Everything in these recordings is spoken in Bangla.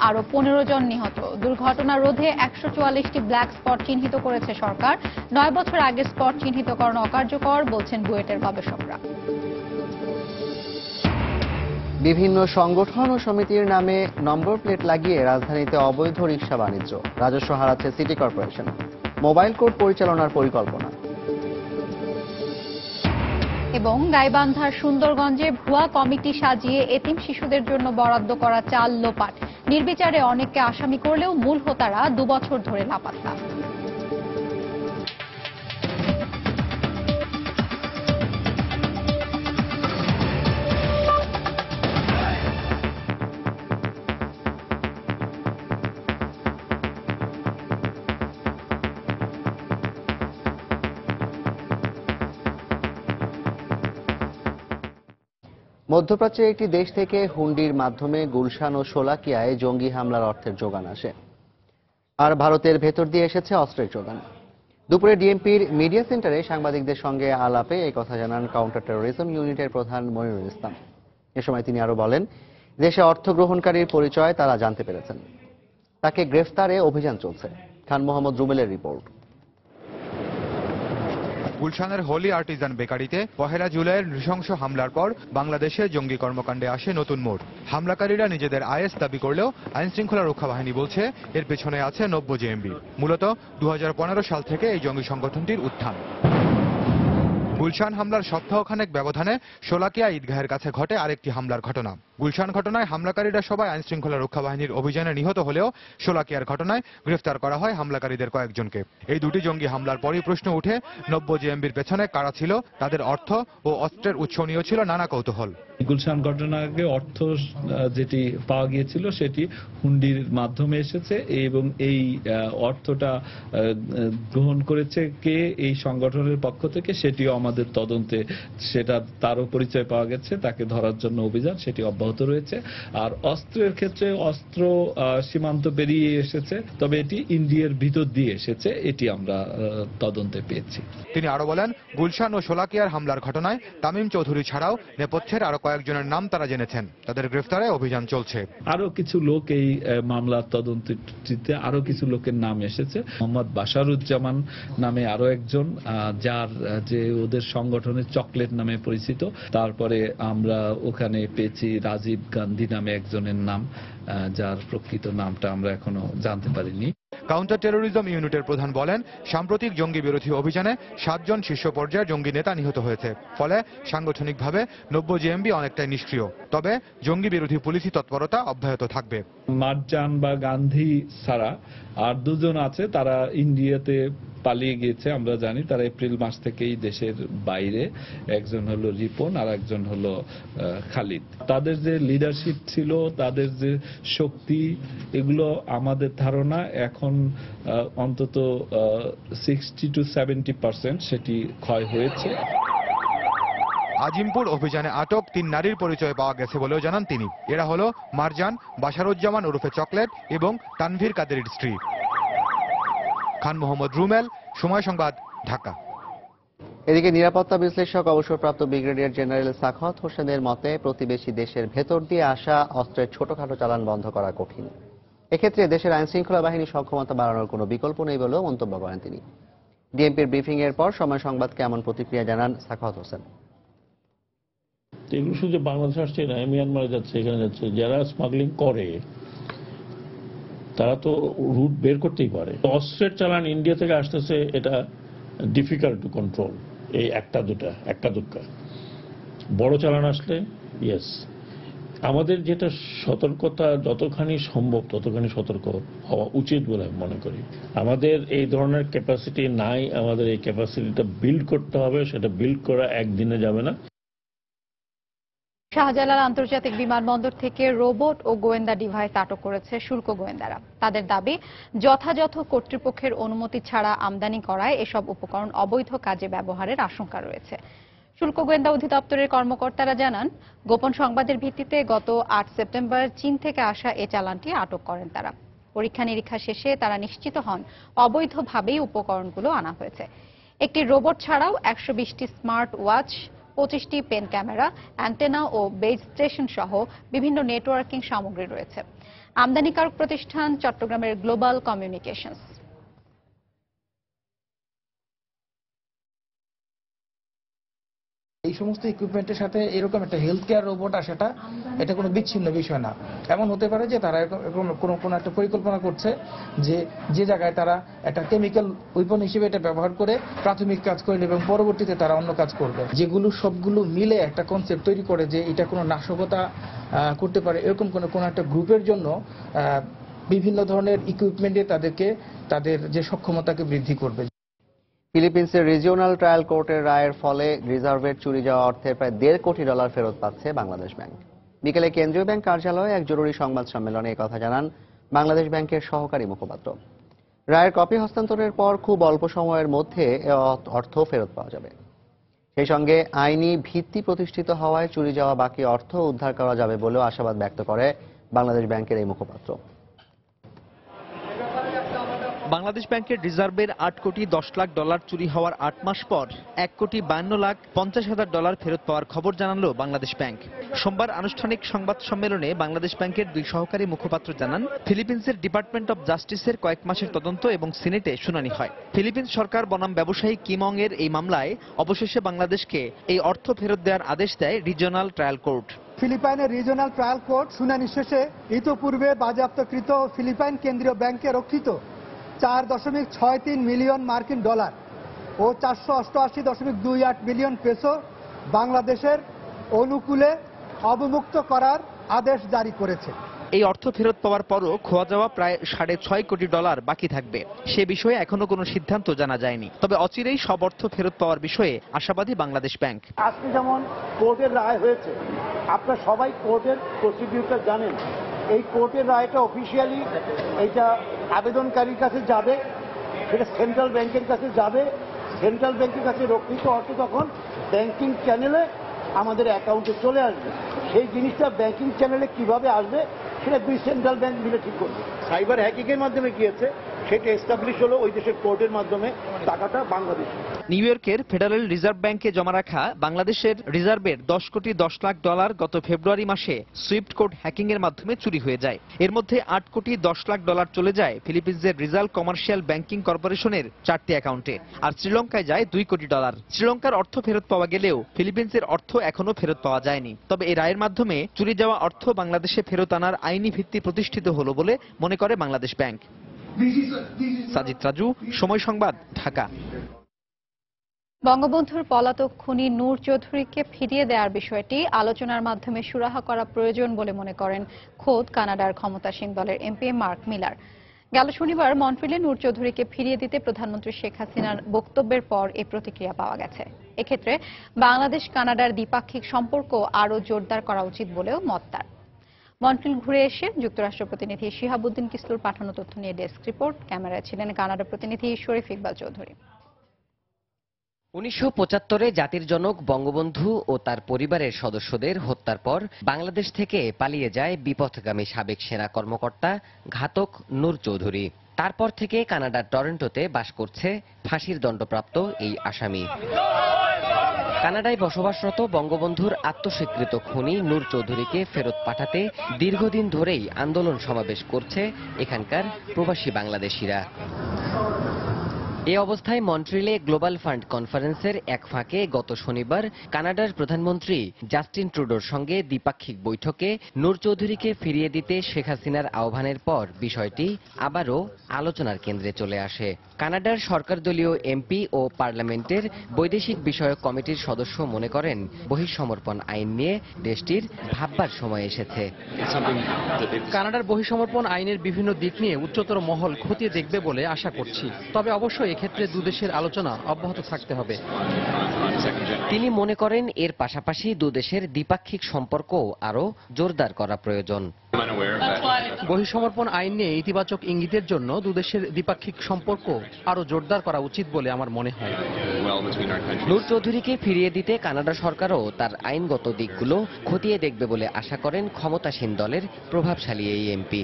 আরো 15 জন নিহত। দুর্ঘটনা রোধে 144টি ব্ল্যাক স্পট চিহ্নিত করেছে সরকার। 9 বছর আগে স্পট চিহ্নিতকরণ অকার্যকর বলছেন বুয়েটের গবেষকরা। বিভিন্ন সংগঠন ও সমিতির নামে নম্বর প্লেট লাগিয়ে রাজধানীতে অবৈধ রিকশা বাণিজ্য, রাজস্ব হারাচ্ছে সিটি কর্পোরেশন। মোবাইল কোর্ট পরিচালনার পরিকল্পনা। এবং গাইবান্ধার সুন্দরগঞ্জে ভুয়া কমিটি সাজিয়ে এতিম শিশুদের জন্য বরাদ্দ করা চাল লোপাট। নির্বিচারে অনেককে আসামি করলেও মূল হোতারা 2 বছর ধরে লাপাত্তা। মধ্যপ্রাচ্যের একটি দেশ থেকে হুন্ডির মাধ্যমে গুলশান ও শোলাকিয়ায় জঙ্গি হামলার অর্থের যোগান আসে, আর ভারতের ভেতর দিয়ে এসেছে অস্ত্রের যোগান। দুপুরে ডিএমপির মিডিয়া সেন্টারে সাংবাদিকদের সঙ্গে আলাপে এই কথা জানান কাউন্টার টেরোরিজম ইউনিটের প্রধান মনিরুল ইসলাম। এ সময় তিনি আরো বলেন, দেশে অর্থ গ্রহণকারীর পরিচয় তারা জানতে পেরেছেন, তাকে গ্রেফতারে অভিযান চলছে। খান মোহাম্মদ রুবেলের রিপোর্ট। গুলশানের হোলি আর্টিজান বেকারিতে 1 জুলাইয়ের নৃশংস হামলার পর বাংলাদেশে জঙ্গি কর্মকাণ্ডে আসে নতুন মোড়। হামলাকারীরা নিজেদের আইএস দাবি করলেও আইনশৃঙ্খলা রক্ষা বাহিনী বলছে এর পেছনে আছে নব্য জেএমবি। মূলত 2015 সাল থেকে এই জঙ্গি সংগঠনটির উত্থান। গুলশান হামলার সপ্তাহখানেক ব্যবধানে শোলাকিয়া ঈদগাহের কাছে ঘটে আরেকটি হামলার ঘটনা। গুলশান ঘটনায় হামলাকারীরা সবাই আইনশৃঙ্খলা রক্ষা বাহিনীর অভিযানে নিহত হলেও শোলাকিয়ার ঘটনায় গ্রেফতার করা হয় হামলাকারীদের কয়েকজনকে। এই দুটি জঙ্গি হামলার পরই প্রশ্ন উঠে, নব্য জেএমবির পেছনে কারা ছিল, তাদের অর্থ ও অস্ত্রের উৎস নিয়েও ছিল নানা কৌতূহল। গুলশান ঘটনার আগে অর্থ যেটি পাওয়া গিয়েছিল সেটি হুন্ডির মাধ্যমে এসেছে এবং এই অর্থটা গ্রহণ করেছে কে এই সংগঠনের পক্ষ থেকে সেটিও আমাদের তদন্তে সেটা তারও পরিচয় পাওয়া গেছে, তাকে ধরার জন্য অভিযান সেটি অব্যাহত রয়েছে। আর অস্ত্রের ক্ষেত্রে অস্ত্র সীমান্ত পেরিয়ে এসেছে, তবে এটি ইন্ডিয়ার ভিতর দিয়ে এসেছে, এটি আমরা তদন্তে পেয়েছি। তিনি আরো বলেন, গুলশান ও শোলাকিয়ার হামলার ঘটনায় তামিম চৌধুরী ছাড়াও নেপথ্যের আরো কয়েকজনের নাম তারা জেনেছেন, তাদের গ্রেফতারে অভিযান চলছে। আরো কিছু লোক এই মামলার তদন্তে আরো কিছু লোকের নাম এসেছে। মোহাম্মদ বাশারুজ্জামান নামে আরো একজন, যার যে ওদের সংগঠনের চকলেট নামে পরিচিত। তারপরে আমরা ওখানে পেয়েছি রাজীব গান্ধী নামে একজনের নাম, যার প্রকৃত নামটা আমরা এখনো জানতে পারিনি। কাউন্টার টেরোরিজম ইউনিটের প্রধান বলেন, সাম্প্রতিক জঙ্গি বিরোধী অভিযানে 7 জন শীর্ষ পর্যায়ের জঙ্গি নেতা নিহত হয়েছে। ফলে সাংগঠনিকভাবে নব্য জেএমবি অনেকটাই নিষ্ক্রিয়, তবে জঙ্গি বিরোধী পুলিশি তৎপরতা অব্যাহত থাকবে। মারজান বা গান্ধী ছাড়া আর দুজন আছে, তারা ইন্ডিয়াতে পালিয়ে গিয়েছে আমরা জানি, তারা এপ্রিল মাস থেকেই দেশের বাইরে। একজন হলো রিপন আর একজন হলো খালিদ। তাদের যে লিডারশিপ ছিল, তাদের যে শক্তি, এগুলো আমাদের ধারণা এখন অন্তত 60 to 70% সেটি ক্ষয় হয়েছে। আজিমপুর অভিযানে আটক 3 নারীর পরিচয় পাওয়া গেছে বলেও জানান তিনি। এরা হলো মারজান, বাশারুজ্জামান ওরফে চকলেট এবং তানভীর কাদেরের স্ত্রী। খান মোহাম্মদ রুমেল, সময় সংবাদ, ঢাকা। এদিকে নিরাপত্তা বিশ্লেষক অবসরপ্রাপ্ত ব্রিগেডিয়ার জেনারেল সাখাওয়াত হোসেনের মতে, প্রতিবেশী দেশের ভেতর দিয়ে আসা অস্ত্রের ছোটখাটো চালান বন্ধ করা কঠিন। এক্ষেত্রে দেশের আইনশৃঙ্খলা বাহিনীর সক্ষমতা বাড়ানোর কোনো বিকল্প নেই বলেও মন্তব্য করেন তিনি। ডিএমপির ব্রিফিং এর পর সময় সংবাদকে এমন প্রতিক্রিয়া জানান সাখাওয়াত হোসেন। এগুলো শুধু বাংলাদেশ আসছে না, মিয়ানমারে যাচ্ছে, এখানে যাচ্ছে। যারা স্মাগলিং করে তারা তো রুট বের করতেই পারে। অস্ত্রের চালান ইন্ডিয়া থেকে আসতেছে, এটা ডিফিকাল্ট টু কন্ট্রোল। এই একটা দুটা বড় চালান আসলে ইয়েস, আমাদের যেটা সতর্কতা যতখানি সম্ভব ততখানি সতর্ক হওয়া উচিত বলে আমি মনে করি। আমাদের এই ধরনের ক্যাপাসিটি নাই, আমাদের এই ক্যাপাসিটিটা বিল্ড করতে হবে। সেটা বিল্ড করা একদিনে যাবে না। শাহজালাল আন্তর্জাতিক বিমানবন্দর থেকে রোবট ও গোয়েন্দা ডিভাইস আটক করেছে শুল্ক গোয়েন্দারা। তাদের দাবি, যথাযথ কর্তৃপক্ষের অনুমতি ছাড়া আমদানি করায় এসব উপকরণ অবৈধ কাজে ব্যবহারের আশঙ্কা রয়েছে। শুল্ক গোয়েন্দা অধিদপ্তরের কর্মকর্তারা জানান, গোপন সংবাদের ভিত্তিতে গত 8 সেপ্টেম্বর চীন থেকে আসা এ চালানটি আটক করেন তারা। পরীক্ষা নিরীক্ষা শেষে তারা নিশ্চিত হন অবৈধভাবেই উপকরণগুলো আনা হয়েছে। একটি রোবট ছাড়াও 120টি স্মার্ট ওয়াচ, 25টি পেন ক্যামেরা, অ্যান্টেনা ও বেজ স্টেশন সহ বিভিন্ন নেটওয়ার্কিং সামগ্রী রয়েছে। আমদানিকারক প্রতিষ্ঠান চট্টগ্রামের গ্লোবাল কমিউনিকেশনস। এই সমস্ত ইকুইপমেন্টের সাথে এরকম একটা হেলথ কেয়ার রোবট আসাটা এটা কোনো বিচ্ছিন্ন বিষয় না। এমন হতে পারে যে তারা কোনো একটা পরিকল্পনা করছে যে জায়গায় তারা একটা কেমিক্যাল উইপন হিসেবে এটা ব্যবহার করে প্রাথমিক কাজ করে এবং পরবর্তীতে তারা অন্য কাজ করবে, যেগুলো সবগুলো মিলে একটা কনসেপ্ট তৈরি করে যে এটা কোনো নাশকতা করতে পারে এরকম কোনো একটা গ্রুপের জন্য বিভিন্ন ধরনের ইকুইপমেন্টে তাদের যে সক্ষমতাকে বৃদ্ধি করবে। ফিলিপিন্সের রিজিওনাল ট্রায়াল কোর্টের রায়ের ফলে রিজার্ভের চুরি যাওয়া অর্থের প্রায় $1.5 কোটি ফেরত পাচ্ছে বাংলাদেশ ব্যাংক। বিকেলে কেন্দ্রীয় ব্যাংক কার্যালয়ে এক জরুরি সংবাদ সম্মেলনে এই কথা জানান বাংলাদেশ ব্যাংকের সহকারী মুখপাত্র। রায়ের কপি হস্তান্তরের পর খুব অল্প সময়ের মধ্যে এ অর্থ ফেরত পাওয়া যাবে। সেই সঙ্গে আইনি ভিত্তি প্রতিষ্ঠিত হওয়ায় চুরি যাওয়া বাকি অর্থ উদ্ধার করা যাবে বলেও আশাবাদ ব্যক্ত করে বাংলাদেশ ব্যাংকের এই মুখপাত্র। বাংলাদেশ ব্যাংকের রিজার্ভের $8.10 কোটি চুরি হওয়ার 8 মাস পর $1,52,50,000 ফেরত পাওয়ার খবর জানালো বাংলাদেশ ব্যাংক। সোমবার আনুষ্ঠানিক সংবাদ সম্মেলনে বাংলাদেশ ব্যাংকের 2 সহকারী মুখপাত্র জানান, ফিলিপিন্সের ডিপার্টমেন্ট অব জাস্টিসের কয়েক মাসের তদন্ত এবং সিনেটে শুনানি হয়। ফিলিপিন্স সরকার বনাম ব্যবসায়ী কিমং এর এই মামলায় অবশেষে বাংলাদেশকে এই অর্থ ফেরত দেওয়ার আদেশ দেয় রিজিওনাল ট্রায়াল কোর্ট। ফিলিপাইনের রিজিওনাল ট্রায়াল কোর্ট শুনানি শেষে ইতোপূর্বে বাজেয়াপ্তকৃত ফিলিপাইন কেন্দ্রীয় ব্যাংকে রক্ষিত $4.63 মিলিয়ন মার্কিন ডলার ও 488.28 বিলিয়ন পেসো বাংলাদেশের অনুকূলে অবমুক্ত করার আদেশ জারি করেছে। এই অর্থ ফেরত পাওয়ার পরও খোয়া যাওয়া প্রায় $6.5 কোটি বাকি থাকবে। সে বিষয়ে এখনো কোনো সিদ্ধান্ত জানা যায়নি। তবে অচিরেই সব অর্থ ফেরত পাওয়ার বিষয়ে আশাবাদী বাংলাদেশ ব্যাংক। আজকে যেমন কোর্টের রায় হয়েছে, আপনারা সবাই কোর্টের প্রসিডিউরটা জানেন। এই কোর্টের রায়টা অফিসিয়ালি এইটা আবেদনকারীর কাছে যাবে, সেটা সেন্ট্রাল ব্যাংকের কাছে যাবে। সেন্ট্রাল ব্যাংকের কাছে রক্ষিত অর্থ তখন ব্যাংকিং চ্যানেলে আমাদের অ্যাকাউন্টে চলে আসবে। সেই জিনিসটা ব্যাংকিং চ্যানেলে কিভাবে আসবে সেটা 2 সেন্ট্রাল ব্যাংক মিলে ঠিক করবে। সাইবার হ্যাকিংয়ের মাধ্যমে গিয়েছে, সেটা এস্টাবলিশ হলো ওই দেশের কোর্টের মাধ্যমে, টাকাটা বাংলাদেশ। নিউ ইয়র্কের ফেডারেল রিজার্ভ ব্যাংকে জমা রাখা বাংলাদেশের রিজার্ভের $10.10 কোটি গত ফেব্রুয়ারি মাসে সুইফট কোড হ্যাকিং এর মাধ্যমে চুরি হয়ে যায়। এর মধ্যে $8.10 কোটি চলে যায় ফিলিপিন্সের রিজাল কমার্শিয়াল ব্যাংকিং কর্পোরেশনের 4টি অ্যাকাউন্টে, আর শ্রীলঙ্কায় যায় $2 কোটি। শ্রীলঙ্কার অর্থ ফেরত পাওয়া গেলেও ফিলিপিন্সের অর্থ এখনো ফেরত পাওয়া যায়নি। তবে এই রায়ের মাধ্যমে চুরি যাওয়া অর্থ বাংলাদেশে ফেরত আনার আইনি ভিত্তি প্রতিষ্ঠিত হলো বলে মনে করে বাংলাদেশ ব্যাংক। সাজিদ রাজু, সময় সংবাদ, ঢাকা। বঙ্গবন্ধুর পলাতক খুনি নূর চৌধুরীকে ফিরিয়ে দেওয়ার বিষয়টি আলোচনার মাধ্যমে সুরাহা করা প্রয়োজন বলে মনে করেন খোদ কানাডার ক্ষমতাসীন দলের এমপি মার্ক মিলার। গেল শনিবার মন্ট্রিলে নূর চৌধুরীকে ফিরিয়ে দিতে প্রধানমন্ত্রী শেখ হাসিনার বক্তব্যের পর এই প্রতিক্রিয়া পাওয়া গেছে। এক্ষেত্রে বাংলাদেশ কানাডার দ্বিপাক্ষিক সম্পর্ক আরও জোরদার করা উচিত বলেও মত তার। মন্ট্রিল ঘুরে এসে যুক্তরাষ্ট্র প্রতিনিধি শিহাবুদ্দিন কিসলুর পাঠানো তথ্য নিয়ে ডেস্ক রিপোর্ট। ক্যামেরায় ছিলেন কানাডা প্রতিনিধি শরীফ ইকবাল চৌধুরী। 1975-এ জাতির জনক বঙ্গবন্ধু ও তার পরিবারের সদস্যদের হত্যার পর বাংলাদেশ থেকে পালিয়ে যায় বিপথগামী সাবেক সেনা কর্মকর্তা ঘাতক নূর চৌধুরী। তারপর থেকে কানাডার টরন্টোতে বাস করছে ফাঁসির দণ্ডপ্রাপ্ত এই আসামি। কানাডায় বসবাসরত বঙ্গবন্ধুর আত্মস্বীকৃত খুনি নূর চৌধুরীকে ফেরত পাঠাতে দীর্ঘদিন ধরেই আন্দোলন সমাবেশ করছে এখানকার প্রবাসী বাংলাদেশিরা। এ অবস্থায় মন্ট্রিলে গ্লোবাল ফান্ড কনফারেন্সের এক ফাঁকে গত শনিবার কানাডার প্রধানমন্ত্রী জাস্টিন ট্রুডোর সঙ্গে দ্বিপাক্ষিক বৈঠকে নূর চৌধুরীকে ফিরিয়ে দিতে শেখ হাসিনার আহ্বানের পর বিষয়টি আবারও আলোচনার কেন্দ্রে চলে আসে। কানাডার সরকারদলীয় এমপি ও পার্লামেন্টের বৈদেশিক বিষয়ক কমিটির সদস্য মনে করেন বহিঃসমর্পণ আইন নিয়ে দেশটির ভাববার সময় এসেছে। কানাডার বহিঃসমর্পণ আইনের বিভিন্ন দিক নিয়ে উচ্চতর মহল খতিয়ে দেখবে বলে আশা করছি, তবে অবশ্যই এক্ষেত্রে দুদেশের আলোচনা অব্যাহত থাকতে হবে। তিনি মনে করেন এর পাশাপাশি দুদেশের দ্বিপাক্ষিক সম্পর্ক আরও জোরদার করা প্রয়োজন। বহিঃসমর্পণ আইন নিয়ে ইতিবাচক ইঙ্গিতের জন্য দুদেশের দ্বিপাক্ষিক সম্পর্ক আরও জোরদার করা উচিত বলে আমার মনে হয়। নূর চৌধুরীকে ফিরিয়ে দিতে কানাডা সরকারও তার আইনগত দিকগুলো খতিয়ে দেখবে বলে আশা করেন ক্ষমতাসীন দলের প্রভাবশালী এই এমপি।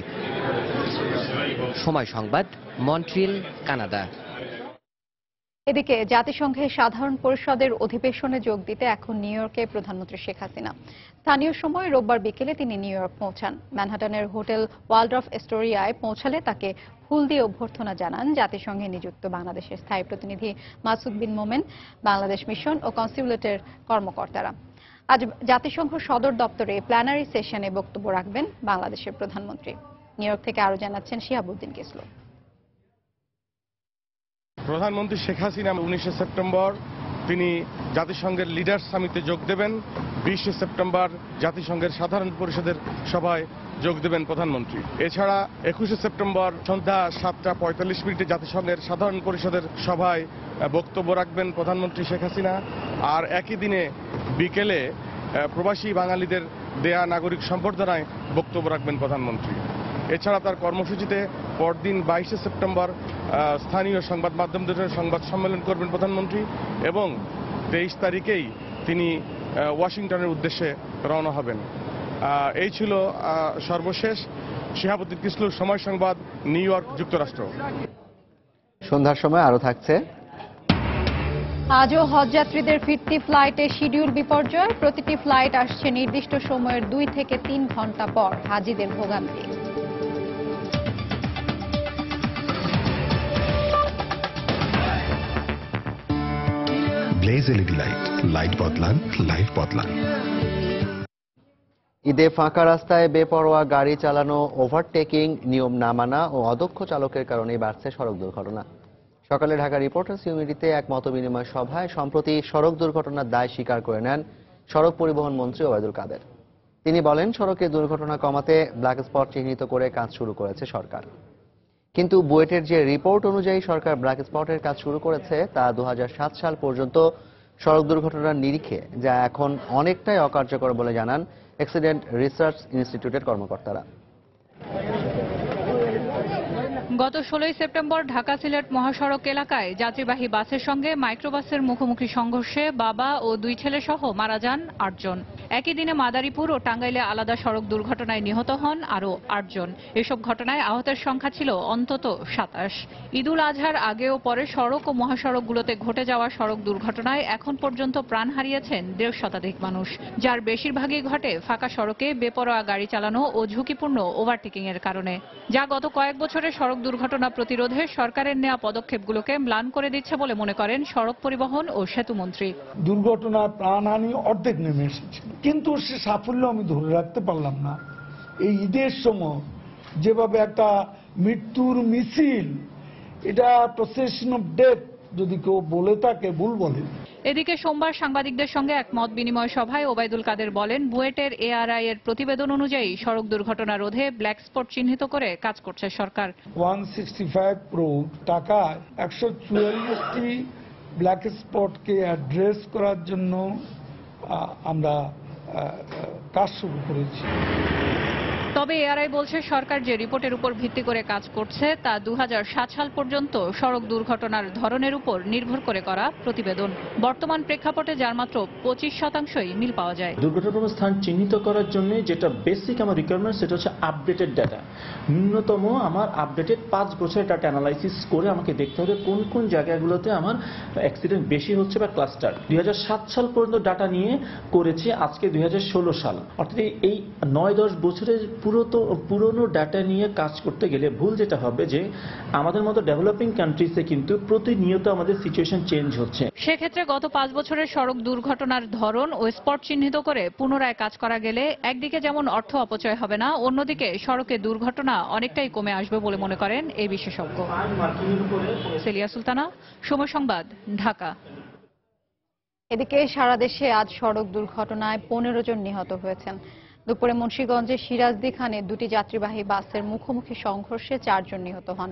সময় সংবাদ, মন্ট্রিল, কানাডা। এদিকে জাতিসংঘের সাধারণ পরিষদের অধিবেশনে যোগ দিতে এখন নিউ ইয়র্কে প্রধানমন্ত্রী শেখ হাসিনা। স্থানীয় সময় রোববার বিকেলে তিনি নিউ ইয়র্ক পৌঁছান। ম্যানহাটানের হোটেল ওয়ালডর্ফ এস্টোরিয়ায় পৌঁছালে তাকে ফুল দিয়ে অভ্যর্থনা জানান জাতিসংঘে নিযুক্ত বাংলাদেশের স্থায়ী প্রতিনিধি মাসুদ বিন মোমেন, বাংলাদেশ মিশন ও কনস্যুলেটের কর্মকর্তারা। আজ জাতিসংঘ সদর দপ্তরে প্ল্যানারি সেশনে বক্তব্য রাখবেন বাংলাদেশের প্রধানমন্ত্রী। নিউ ইয়র্ক থেকে আরো জানাচ্ছেন শিহাবুদ্দিন কিসলু। প্রধানমন্ত্রী শেখ হাসিনা 19 সেপ্টেম্বর তিনি জাতিসংঘের লিডার্স সামিটে যোগ দেবেন। 20 সেপ্টেম্বর জাতিসংঘের সাধারণ পরিষদের সভায় যোগ দেবেন প্রধানমন্ত্রী। এছাড়া 21 সেপ্টেম্বর সন্ধ্যা 7:45 জাতিসংঘের সাধারণ পরিষদের সভায় বক্তব্য রাখবেন প্রধানমন্ত্রী শেখ হাসিনা। আর একই দিনে বিকেলে প্রবাসী বাঙালিদের দেয়া নাগরিক সম্বর্ধনায় বক্তব্য রাখবেন প্রধানমন্ত্রী। এছাড়া তার কর্মসূচিতে পরদিন 22 সেপ্টেম্বর স্থানীয় সংবাদ মাধ্যমদের সংবাদ সম্মেলন করবেন প্রধানমন্ত্রী এবং 23 তারিখেই তিনি ওয়াশিংটনের উদ্দেশ্যে রওনা হবেন। এই ছিল সর্বশেষ। শিহাবুদ্দিন কিসলু, সময় সংবাদ, নিউ ইয়র্ক, যুক্তরাষ্ট্র। সন্ধ্যার সময় আরো থাকছে। আজও হজযাত্রীদের ফিরতি ফ্লাইটে শিডিউল বিপর্যয়। প্রতিটি ফ্লাইট আসছে নির্দিষ্ট সময়ের 2 থেকে 3 ঘন্টা পর। হাজিদের ভোগান্তি। ব্লেজ এলইডি লাইট, লাইট বদলান, লাইফ বদলান। ঈদে ফাঁকা রাস্তায় বেপরোয়া গাড়ি চালানো, ওভারটেকিং, নিয়ম না মানা ও অদক্ষ চালকের কারণেই বাড়ছে সড়ক দুর্ঘটনা। সকালে ঢাকা রিপোর্টার্স ইউনিটিতে এক মতবিনিময় সভায় সম্প্রতি সড়ক দুর্ঘটনার দায় স্বীকার করে নেন সড়ক পরিবহন মন্ত্রী ওবায়দুল কাদের। তিনি বলেন, সড়কে দুর্ঘটনা কমাতে ব্ল্যাক স্পট চিহ্নিত করে কাজ শুরু করেছে সরকার। কিন্তু বুয়েটের যে রিপোর্ট অনুযায়ী সরকার ব্ল্যাক স্পটের কাজ শুরু করেছে তা 2007 সাল পর্যন্ত সড়ক দুর্ঘটনার নিরিখে, যা এখন অনেকটাই অকার্যকর বলে জানান অ্যাক্সিডেন্ট রিসার্চ ইনস্টিটিউটের কর্মকর্তারা। গত 16 সেপ্টেম্বর ঢাকা সিলেট মহাসড়ক এলাকায় যাত্রীবাহী বাসের সঙ্গে মাইক্রোবাসের মুখোমুখি সংঘর্ষে বাবা ও 2 ছেলে সহ মারা যান 8 জন। একই দিনে মাদারীপুর ও টাঙ্গাইলে আলাদা সড়ক দুর্ঘটনায় নিহত হন আরও 8 জন। এসব ঘটনায় আহতের সংখ্যা ছিল অন্তত 27। ঈদুল আজহার আগে ও পরে সড়ক ও মহাসড়কগুলোতে ঘটে যাওয়া সড়ক দুর্ঘটনায় এখন পর্যন্ত প্রাণ হারিয়েছেন 150 শতাধিক মানুষ, যার বেশিরভাগই ঘটে ফাঁকা সড়কে বেপরোয়া গাড়ি চালানো ও ঝুঁকিপূর্ণ ওভারটেকিং এর কারণে, যা গত কয়েক বছরে সড়ক দুর্ঘটনা প্রতিরোধে সরকারের নেওয়া পদক্ষেপগুলোকে ম্লান করে দিচ্ছে বলে মনে করেন সড়ক পরিবহন ও সেতু মন্ত্রী। দুর্ঘটনা প্রাণহানি অর্ধেক নেমে এসেছিল, কিন্তু সে সাফল্য আমি ধরে রাখতে পারলাম না। এই ঈদের সময় যেভাবে একটা মৃত্যুর মিছিল, এটা প্রসেশন অফ ডেথ যদি কেউ বলে থাকে ভুল বলে। এদিকে সোমবার সাংবাদিকদের সঙ্গে এক মত বিনিময় সভায় ওবায়দুল কাদের বলেন, বুয়েটের এআরআই এর প্রতিবেদন অনুযায়ী সড়ক দুর্ঘটনা রোধে ব্ল্যাক স্পট চিহ্নিত করে কাজ করছে সরকার। 165 crore টাকায় 144টি ব্ল্যাক স্পটকে অ্যাড্রেস করার জন্য আমরা কাজ শুরু করেছি। তবে এআরআই বলছে, সরকার যে রিপোর্টের উপর ভিত্তি করে কাজ করছে তা 2007 সাল পর্যন্ত সড়ক দুর্ঘটনার ধরনের উপর নির্ভর করে করা প্রতিবেদন। বর্তমান প্রেক্ষাপটে যার মাত্র 25% মিল পাওয়া যায়। দুর্ঘটনার স্থান চিহ্নিত করার জন্য যেটা বেসিক আমার রিকোয়ারমেন্ট, সেটা হচ্ছে আপডেটেড ডাটা। ন্যূনতম আমার আপডেটেড 5 বছরের ডাটা অ্যানালাইসিস করে আমাকে দেখতে হবে কোন কোন জায়গাগুলোতে আমার অ্যাক্সিডেন্ট বেশি হচ্ছে বা ক্লাস্টার। 2007 সাল পর্যন্ত ডাটা নিয়ে করেছি, আজকে 2016 সাল। অর্থাৎ এই 9-10 বছরের পুরনো ডাটা নিয়ে কাজ করতে গেলে ভুল যেটা হবে যে আমাদের মতো ডেভেলপিং কান্ট্রিজে কিন্তু প্রতিনিয়ত আমাদের সিচুয়েশন চেঞ্জ হচ্ছে। সেক্ষেত্রে গত 5 বছরের সড়ক দুর্ঘটনার ধরন ও স্পট চিহ্নিত করে পুনরায় কাজ করা গেলে একদিকে যেমন অর্থ অপচয় হবে না, অন্যদিকে সড়কে দুর্ঘটনা অনেকটাই কমে আসবে বলে মনে করেন এই বিশেষজ্ঞ। সেলিয়া সুলতানা, সময় সংবাদ, ঢাকা। এদিকে সারা দেশে আজ সড়ক দুর্ঘটনায় 15 জন নিহত হয়েছেন। দুপুরে মুন্সিগঞ্জের সিরাজদি খানে 2টি যাত্রীবাহী বাসের মুখোমুখি সংঘর্ষে 4 জন নিহত হন।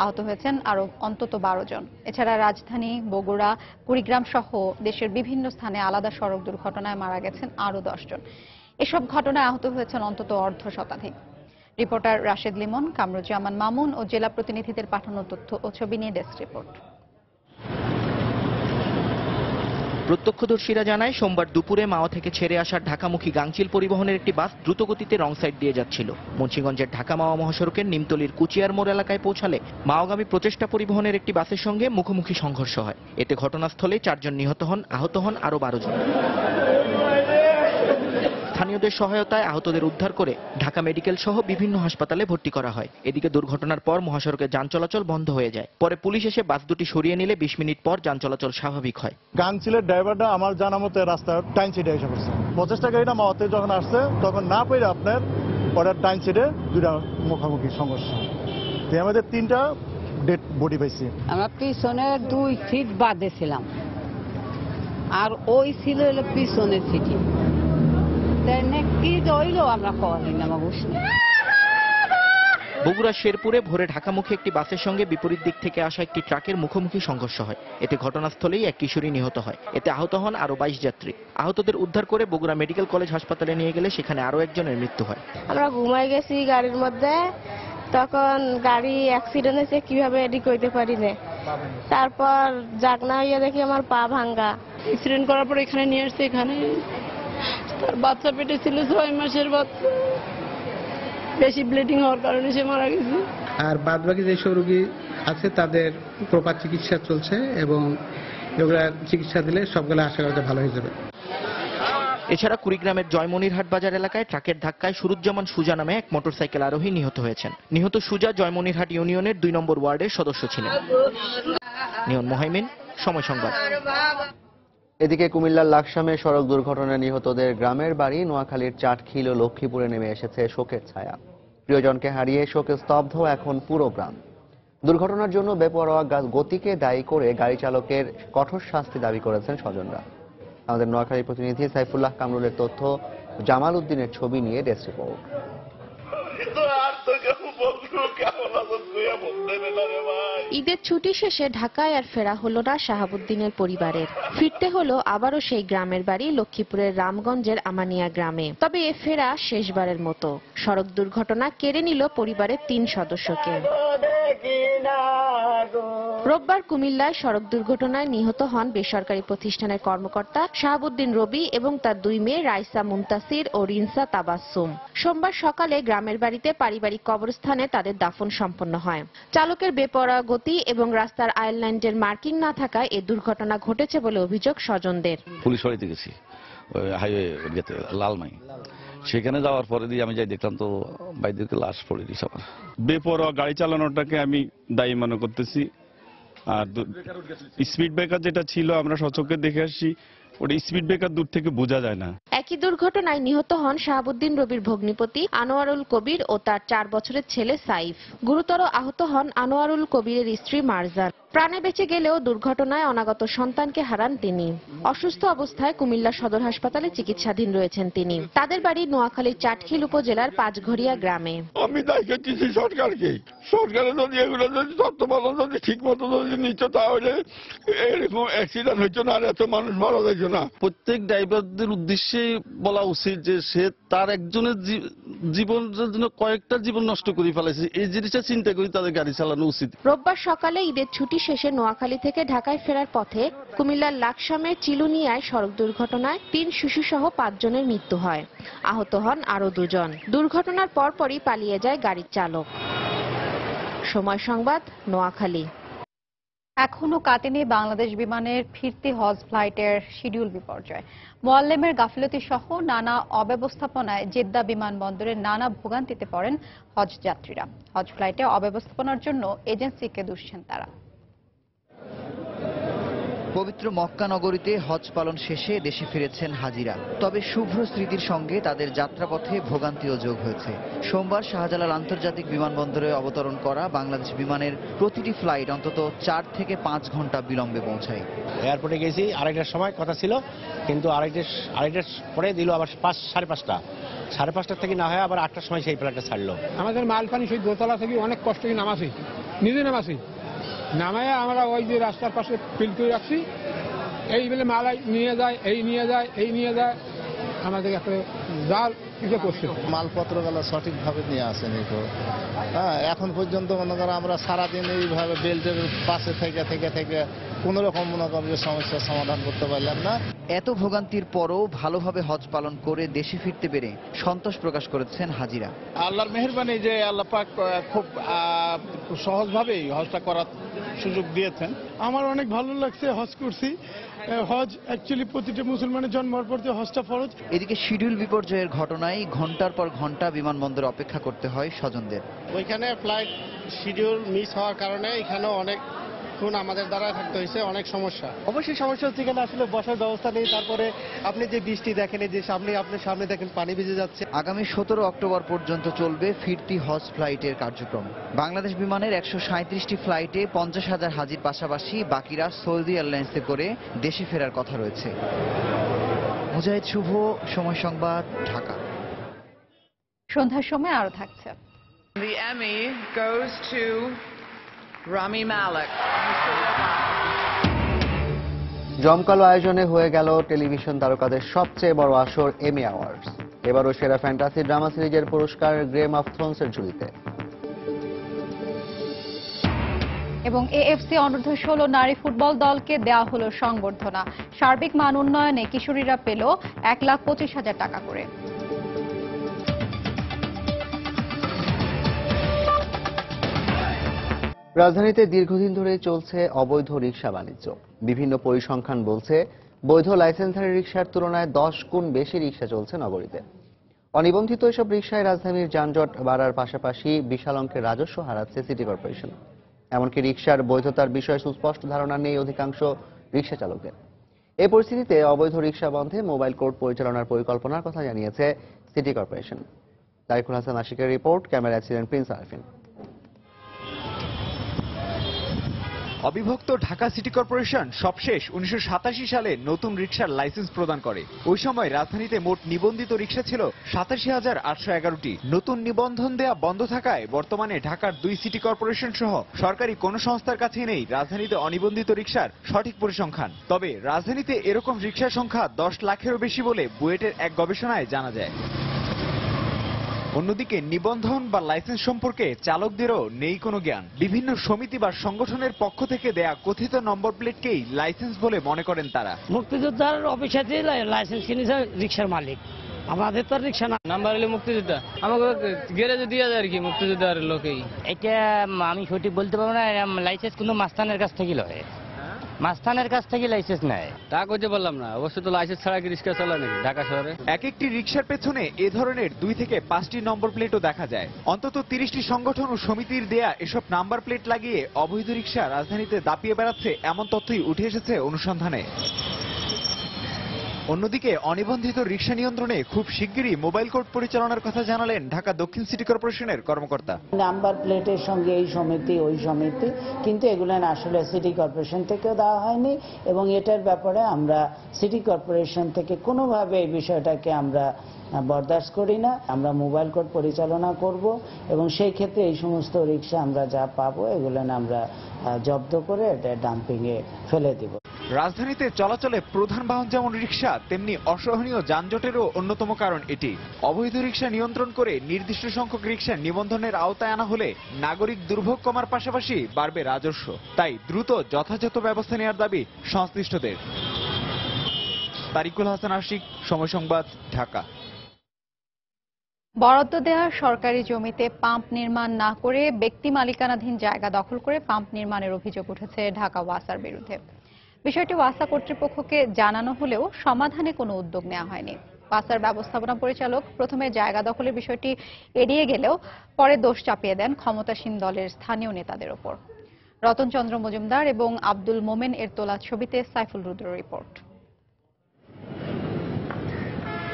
আহত হয়েছেন আরো অন্তত 12 জন। এছাড়া রাজধানী, বগুড়া, কুড়িগ্রাম সহ দেশের বিভিন্ন স্থানে আলাদা সড়ক দুর্ঘটনায় মারা গেছেন আরো 10 জন। এসব ঘটনায় আহত হয়েছেন অন্তত 1/2 শতাধিক। রিপোর্টার রাশেদ লিমন, কামরুজ্জামান মামুন ও জেলা প্রতিনিধিদের পাঠানো তথ্য ও ছবি নিয়ে ডেস্ক রিপোর্ট। প্রত্যক্ষদর্শীরা জানায় সোমবার দুপুরে মাওয়া থেকে ছেড়ে আসার ঢাকামুখী গাংচিল পরিবহনের একটি বাস দ্রুতগতিতে রং সাইড দিয়ে যাচ্ছিল। মুন্সিগঞ্জের ঢাকা মাওয়া মহাসড়কের নিমতলির কুচিয়ার মোড় এলাকায় পৌঁছালে মাওয়াগামী প্রচেষ্টা পরিবহনের একটি বাসের সঙ্গে মুখোমুখি সংঘর্ষ হয়। এতে ঘটনাস্থলে 4 জন নিহত হন, আহত হন আরও 12 জন। স্থানীয়দের সহায়তায় আহতদের উদ্ধার করে ঢাকা মেডিকেল সহ বিভিন্ন হাসপাতালে ভর্তি করা হয়। এদিকে দুর্ঘটনার পর মহাসড়কে যান চলাচল বন্ধ হয়ে যায়। পরে পুলিশ এসে বাস দুটি সরিয়ে নিলে 20 মিনিট পর যান চলাচল স্বাভাবিক হয়। গাংচিলের ড্রাইভারটা আমার জানা মতে রাস্তার টাইম সিটে এসে পড়ছে। প্রচেষ্টা গাড়িটা মাওয়াতে যখন আসছে তখন না পেরে আপনার ওটার টাইম সিটে দুইটা মুখোমুখি সংঘর্ষ। আমাদের 3টা ডেড বডি পাইছি। আমরা পিছনে 2 ফিট বাদে ছিলাম, আর ওই ছিল হলো পিছনের সিটি। বগুড়া শেরপুরে ভোরে ঢাকামুখী একটি বাসের সঙ্গে বিপরীত দিক থেকে আসা একটি ট্রাকের মুখোমুখি সংঘর্ষ হয়। এতে ঘটনাস্থলেই এক কিশোরী নিহত হয়। এতে আহত হন আরো 22 যাত্রী। আহতদের উদ্ধার করে বগুড়া মেডিকেল কলেজ হাসপাতালে নিয়ে গেলে সেখানে আরো একজনের মৃত্যু হয়। আমরা ঘুমাই গেছি গাড়ির মধ্যে, তখন গাড়ি অ্যাক্সিডেন্ট হয়েছে কিভাবে এডি করতে পারি না। তারপর জাগনা হইয়া দেখি আমার পা ভাঙ্গা। অ্যাক্সিডেন্ট করার পর এখানে নিয়ে আসছে। এখানে তার বাচ্চা পেটে ছিল 6 মাসের বাচ্চা, বেশি ব্লিডিং হওয়ার কারণে সে মারা গেছে। আর বাদবাকি যেসব রোগী আছে তাদের প্রপার চিকিৎসা চলছে এবং এগুলা চিকিৎসা দিলে সবগুলো আশা করা ভালো হয়ে যাবে। এছাড়া কুড়িগ্রামের জয়মনিরহাট বাজার এলাকায় ট্রাকের ধাক্কায় সুরুজ্জামান সুজা নামে এক মোটরসাইকেল আরোহী নিহত হয়েছেন। নিহত সুজা জয়মনিরহাট ইউনিয়নের 2 নম্বর ওয়ার্ডের সদস্য ছিলেন। নিয়ন মোহাইমিন, সময় সংবাদ। এদিকে কুমিল্লার লাকসামে সড়ক দুর্ঘটনায় নিহতদের গ্রামের বাড়ি নোয়াখালীর চাটখিল ও লক্ষ্মীপুরে নেমে এসেছে শোকের ছায়া। প্রিয়জনকে হারিয়ে শোকে স্তব্ধ এখন পুরো গ্রাম। দুর্ঘটনার জন্য বেপরোয়া গতিকে দায়ী করে গাড়ি চালকের কঠোর শাস্তি দাবি করেছেন স্বজনরা। আমাদের নোয়াখালী প্রতিনিধি সাইফুল্লাহ কামরুলের তথ্য, জামাল উদ্দিনের ছবি নিয়ে ডেস্ক রিপোর্ট। ঈদের ছুটি শেষে ঢাকায় আর ফেরা হলো না শাহাবুদ্দিনের পরিবারের। ফিরতে হলো আবারও সেই গ্রামের বাড়ি লক্ষ্মীপুরের রামগঞ্জের আমানিয়া গ্রামে। তবে এ ফেরা শেষবারের মতো। সড়ক দুর্ঘটনা কেড়ে নিল পরিবারের 3 সদস্যকে। রোববার কুমিল্লায় সড়ক দুর্ঘটনায় নিহত হন বেসরকারি প্রতিষ্ঠানের কর্মকর্তা শাহাবুদ্দিন রবি এবং তার 2 মেয়ে রাইসা মুনতাসির ও রিনসা তাবাসসুম। সোমবার সকালে গ্রামের বাড়িতে পারিবারিক কবরস্থানে তাদের দাফন সম্পন্ন হয়। চালকের বেপরোয়া গতি এবং রাস্তার আইল্যান্ডের মার্কিং না থাকায় এ দুর্ঘটনা ঘটেছে বলে অভিযোগ স্বজনদের। পুলিশ বাড়িতে গেছি, হাইওয়ে লালমাই, সেখানে যাওয়ার পরে দিয়ে আমি যাই দেখলাম তো বাইদেরকে লাশ পড়ে দিয়েছে। আমার বেপরোয়া গাড়ি চালানোটাকে আমি দায়ী মনে করতেছি। আর স্পিড ব্রেকার যেটা ছিল আমরা সচক্ষে দেখে আসছি, ওটা স্পিড ব্রেকার দূর থেকে বোঝা যায় না। একই দুর্ঘটনায় নিহত হন শাহাবুদ্দিন রবির ভগ্নিপতি আনোয়ারুল কবির ও তার 4 বছরের ছেলে সাইফ। গুরুতর আহত হন আনোয়ারুল কবিরের স্ত্রী মারজান। প্রাণে বেঁচে গেলেও দুর্ঘটনায় অনাগত সন্তানকে হারান তিনি। অসুস্থ অবস্থায় কুমিল্লা সদর হাসপাতালে চিকিৎসাধীন রয়েছেন তিনি। তাদের বাড়ি নোয়াখালীর চাটখিল উপজেলার 5ঘরিয়া গ্রামে। আমি দায়ী করতেছি সরকারকে। সরকারে যদি এগুলো যদি তত্ত্বাবধান যদি ঠিক মতো যদি নিত তাহলে এরকম অ্যাক্সিডেন্ট হইতো না, আর এত মানুষ মারা যাইত না। প্রত্যেক ড্রাইভারদের উদ্দেশ্যে বলা উচিত যে সে তার একজনের জীবনের জন্য কয়েকটা জীবন নষ্ট করে ফেলেছে, এই জিনিসটা চিন্তা করে তাদের গাড়ি চালানো উচিত। রোববার সকালে ঈদের ছুটি শেষে নোয়াখালী থেকে ঢাকায় ফেরার পথে কুমিল্লার লাকসামের চিলুনিয়ায় সড়ক দুর্ঘটনায় 3 শিশু সহ 5 জনের মৃত্যু হয়। আহত হন আরো 2 জন। দুর্ঘটনার পরপরই পালিয়ে যায় গাড়ির চালক। সময় সংবাদ, নোয়াখালী। এখনো কাটেনি বাংলাদেশ বিমানের ফিরতি হজ ফ্লাইটের শিডিউল বিপর্যয়। মোয়াল্লেমের গাফিলতি সহ নানা অব্যবস্থাপনায় জেদ্দা বিমানবন্দরে নানা ভোগান্তিতে পড়েন হজ যাত্রীরা। হজ ফ্লাইটে অব্যবস্থাপনার জন্য এজেন্সিকে দুষছেন তারা। পবিত্র মক্কা নগরীতে হজ পালন শেষে দেশে ফিরেছেন হাজিরা। তবে শুভ্র স্মৃতির সঙ্গে তাদের যাত্রাপথে ভোগান্তিও যোগ হয়েছে। সোমবার শাহজালাল আন্তর্জাতিক বিমানবন্দরে অবতরণ করা বাংলাদেশ বিমানের প্রতিটি ফ্লাইট অন্তত 4 থেকে 5 ঘন্টা বিলম্বে পৌঁছায়। এয়ারপোর্টে গেছি 2:30টার সময় কথা ছিল, কিন্তু 2:30 পরে দিল আবার 5:30টা। 5:30 থেকে না হয় আবার 8টার সময় সেই ফ্লাইটটা ছাড়লো। আমাদের মালপানি সেই দোতলা থেকে অনেক কষ্ট করে নামাছি, নিজে নামাছি, নামায় আমরা ওই যে রাস্তার পাশে ফিল করে রাখছি। এই বলে মালাই নিয়ে যায়, এই নিয়ে যায়, এই নিয়ে যায়, আমাদের একটা জাল কিছু করছে। মালপত্রগুলো সঠিকভাবে নিয়ে আসেনি তো। হ্যাঁ, এখন পর্যন্ত মনে করো আমরা সারাদিন এইভাবে বেল্টের পাশে থেকে কোনো রকম মনে করেন যে সমস্যার সমাধান করতে পারলাম না। এত ভোগান্তির পরও ভালোভাবে হজ পালন করে দেশে ফিরতে পেরে সন্তোষ প্রকাশ করেছেন হাজিরা। আল্লাহর মেহেরবানি যে আল্লাহ পাক খুব সহজভাবেই হজটা করার সুযোগ দিয়েছেন। আমার অনেক ভালো লাগছে, হজ করছি। হজ অ্যাকচুয়ালি প্রতিটা মুসলমানের জন্মের পর হজটা ফরজ। এদিকে শিডিউল বিপর্যয়ের ঘটনায় ঘন্টার পর ঘন্টা বিমানবন্দরে অপেক্ষা করতে হয় স্বজনদের। ওইখানে ফ্লাইট শিডিউল মিস হওয়ার কারণে এখানেও অনেক আমাদের দ্বারা থাকতে হয়েছে, অনেক সমস্যা। অবশ্যই সমস্যা হচ্ছে এখানে আসলে বসার ব্যবস্থা নেই। তারপরে আপনি যে বৃষ্টি দেখেন, যে আপনার সামনে দেখেন পানি ভিজে যাচ্ছে। আগামী 17 অক্টোবর পর্যন্ত চলবে ফিরতি হজ ফ্লাইটের কার্যক্রম। বাংলাদেশ বিমানের 137টি ফ্লাইটে 50,000 হাজির পাশাপাশি বাকিরা সৌদি এয়ারলাইন্সে করে দেশে ফেরার কথা রয়েছে। মুজাহিদ শুভ, সময় সংবাদ, ঢাকা। সন্ধ্যার সময় আরো থাকছে। The Emmy goes to Rami Malek. জমকালো আয়োজনে হয়ে গেল টেলিভিশন তারকাদের সবচেয়ে বড় আসর এমি অ্যাওয়ার্ডস। এবারও সেরা ফ্যান্টাসি ড্রামা সিরিজের পুরস্কার গেম অফ থ্রোনসের ঝুলিতে। এবং এএফসি অনূর্ধ্ব-16 নারী ফুটবল দলকে দেওয়া হলো সংবর্ধনা। সার্বিক মান উন্নয়নে কিশোরীরা পেল 1,25,000 টাকা করে। রাজধানীতে দীর্ঘদিন ধরে চলছে অবৈধ রিকশা বাণিজ্য। বিভিন্ন পরিসংখ্যান বলছে বৈধ লাইসেন্সধারী রিকশার তুলনায় 10 গুণ বেশি রিকশা চলছে নগরীতে। অনিবন্ধিত এসব রিকশায় রাজধানীর যানজট বাড়ার পাশাপাশি বিশাল অঙ্কের রাজস্ব হারাচ্ছে সিটি কর্পোরেশন। এমনকি রিকশার বৈধতার বিষয়ে সুস্পষ্ট ধারণা নেই অধিকাংশ রিকশা চালকদের। এই পরিস্থিতিতে অবৈধ রিকশা বন্ধে মোবাইল কোর্ট পরিচালনার পরিকল্পনার কথা জানিয়েছে সিটি কর্পোরেশন। তারিকুল হাসান আশিকের রিপোর্ট, ক্যামেরায় ছিলেন প্রিন্স আরফিন। অবিভক্ত ঢাকা সিটি কর্পোরেশন সবশেষ 1987 সালে নতুন রিকশার লাইসেন্স প্রদান করে। ওই সময় রাজধানীতে মোট নিবন্ধিত রিকশা ছিল 87,811টি। নতুন নিবন্ধন দেয়া বন্ধ থাকায় বর্তমানে ঢাকার 2 সিটি কর্পোরেশন সহ সরকারি কোনো সংস্থার কাছে নেই রাজধানীতে অনিবন্ধিত রিকশার সঠিক পরিসংখ্যান। তবে রাজধানীতে এরকম রিকশার সংখ্যা 10 লাখেরও বেশি বলে বুয়েটের এক গবেষণায় জানা যায়। অন্যদিকে নিবন্ধন বা লাইসেন্স সম্পর্কে চালকদেরও নেই কোনো জ্ঞান। বিভিন্ন সমিতি বা সংগঠনের পক্ষ থেকে দেয়া কথিত নম্বর প্লেটকেই লাইসেন্স বলে মনে করেন তারা। মুক্তিযোদ্ধার অফিসে লাইসেন্স কিনেছে রিকশার মালিক, আমাদের তো রিকশা না। নাম্বার হলে মুক্তিযোদ্ধা, আমাকে গ্যারেজে দিয়ে যায় আর কি মুক্তিযোদ্ধার লোকেই। এটা আমি সঠিক বলতে পারবো না, লাইসেন্স কিন্তু মাস্তানের কাছ থেকে লয়, মাস্তানের কাছ থেকে লাইসেন্স নেয়। তা করতে বললাম না, অবশ্য তো লাইসেন্স ছাড়া কি রিক্সা চলে নাকি ঢাকা শহরে? এক একটি রিকশার পেছনে এ ধরনের 2 থেকে 5টি নম্বর প্লেটও দেখা যায়। অন্তত 30টি সংগঠন ও সমিতির দেয়া এসব নাম্বার প্লেট লাগিয়ে অবৈধ রিকশা রাজধানীতে দাপিয়ে বেড়াচ্ছে এমন তথ্যই উঠে এসেছে অনুসন্ধানে। অন্যদিকে অনিবন্ধিত রিকশা নিয়ন্ত্রণে খুব শিগগিরই মোবাইল কোর্ট পরিচালনার কথা জানালেন ঢাকা দক্ষিণ সিটি কর্পোরেশনের কর্মকর্তা। নাম্বার প্লেটের সঙ্গে এই সমিতি ওই সমিতি, কিন্তু এগুলো আসলে সিটি কর্পোরেশন থেকেও দেওয়া হয়নি এবং এটার ব্যাপারে আমরা সিটি কর্পোরেশন থেকে কোনোভাবে এই বিষয়টাকে আমরা বরদাস্ত করি না। আমরা মোবাইল কোর্ট পরিচালনা করব এবং সেই ক্ষেত্রে এই সমস্ত রিকশা আমরা যা পাবো এগুলো আমরা জব্দ করে এটা ডাম্পিংয়ে ফেলে দিব। রাজধানীতে চলাচলে প্রধান বাহন যেমন রিকশা, তেমনি অসহনীয় যানজটেরও অন্যতম কারণ এটি। অবৈধ রিকশা নিয়ন্ত্রণ করে নির্দিষ্ট সংখ্যক রিকশা নিবন্ধনের আওতায় আনা হলে নাগরিক দুর্ভোগ কমার পাশাপাশি বাড়বে রাজস্ব। তাই দ্রুত যথাযথ ব্যবস্থা নেওয়ার দাবি সংশ্লিষ্টদের। তারিকুল হাসান আশিক, সময় সংবাদ, ঢাকা। বরাদ্দ দেওয়া সরকারি জমিতে পাম্প নির্মাণ না করে ব্যক্তি মালিকানাধীন জায়গা দখল করে পাম্প নির্মাণের অভিযোগ উঠেছে ঢাকা ওয়াসার বিরুদ্ধে। বিষয়টি ওয়াসা কর্তৃপক্ষকে জানানো হলেও সমাধানে কোনো উদ্যোগ নেওয়া হয়নি। ওয়াসার ব্যবস্থাপনা পরিচালক প্রথমে জায়গা দখলের বিষয়টি এড়িয়ে গেলেও পরে দোষ চাপিয়ে দেন ক্ষমতাসীন দলের স্থানীয় নেতাদের ওপর। রতনচন্দ্র মজুমদার এবং আব্দুল মোমেন এর তোলা ছবিতে সাইফুল রুদ্রের রিপোর্ট।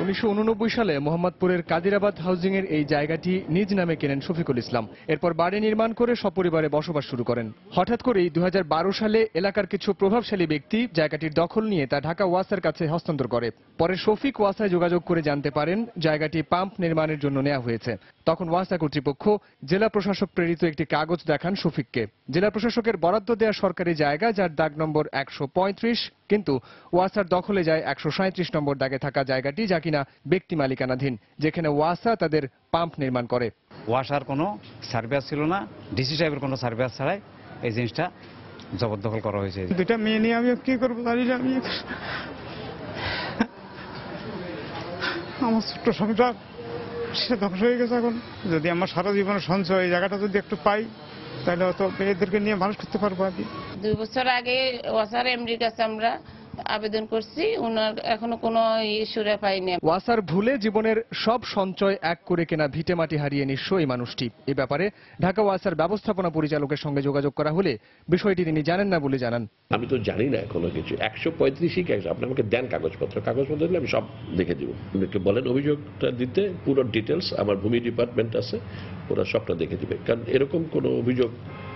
1989 সালে মোহাম্মদপুরের কাদিরাবাদ হাউজিং এর এই জায়গাটি নিজ নামে কেনেন শফিকুল ইসলাম। এরপর বাড়ি নির্মাণ করে সপরিবারে বসবাস শুরু করেন। হঠাৎ করেই 2012 সালে এলাকার কিছু প্রভাবশালী ব্যক্তি জায়গাটির দখল নিয়ে তা ঢাকা ওয়াসার কাছে হস্তান্তর করে। পরে শফিক ওয়াসায় যোগাযোগ করে জানতে পারেন জায়গাটি পাম্প নির্মাণের জন্য নেওয়া হয়েছে। তখন ওয়াসা কর্তৃপক্ষ জেলা প্রশাসক প্রেরিত একটি কাগজ দেখান শফিককে। জেলা প্রশাসকের বরাদ্দ দেওয়া সরকারি জায়গা, যার দাগ নম্বর 135, কিন্তু ওয়াসার দখলে যায় 137 নম্বর দাগে থাকা জায়গাটি, যা কিনা ব্যক্তি মালিকানাধীন, যেখানে ওয়াসা তাদের পাম্প নির্মাণ করে। ওয়াসার কোনো সার্ভেয়ার ছিল না, ডিসি সাহেবের কোনো সার্ভেয়ার ছাড়াই এই জিনিসটা জবরদখল করা হয়েছে। দুইটা মেয়ে নিয়ে আমি কি করবো জানি না। আমি আমার ছোট্ট সংসার সে ধ্বংস হয়ে গেছে। এখন যদি আমার সারা জীবনের সঞ্চয় এই জায়গাটা যদি একটু পাই তাহলে হয়তো মেয়েদেরকে নিয়ে মানুষ করতে পারবো। আমি 2 বছর আগে ওয়াসার এমডির কাছে আমরা আবেদন করছি, ওনার এখনো কোনো সুরা পাইনি। ওয়াসার ভুলে জীবনের সব সঞ্চয় এক করে কেনা ভিটে মাটি হারিয়ে নিঃস্ব এই মানুষটি। এ ব্যাপারে ঢাকা ওয়াসার ব্যবস্থাপনা পরিচালকের সঙ্গে যোগাযোগ করা হলে বিষয়টি তিনি জানেন না বলে জানান। আমি তো জানি না কোনো কিছু। 135ই কাগজ, আপনি আমাকে দেন কাগজপত্র দিলে আমি সব দেখে দিব। একটু বলেন অভিযোগটা দিতে, পুরো ডিটেলস আমার ভূমি ডিপার্টমেন্ট আছে, ওরা সবটা দেখে দিবে। কারণ এরকম কোনো অভিযোগ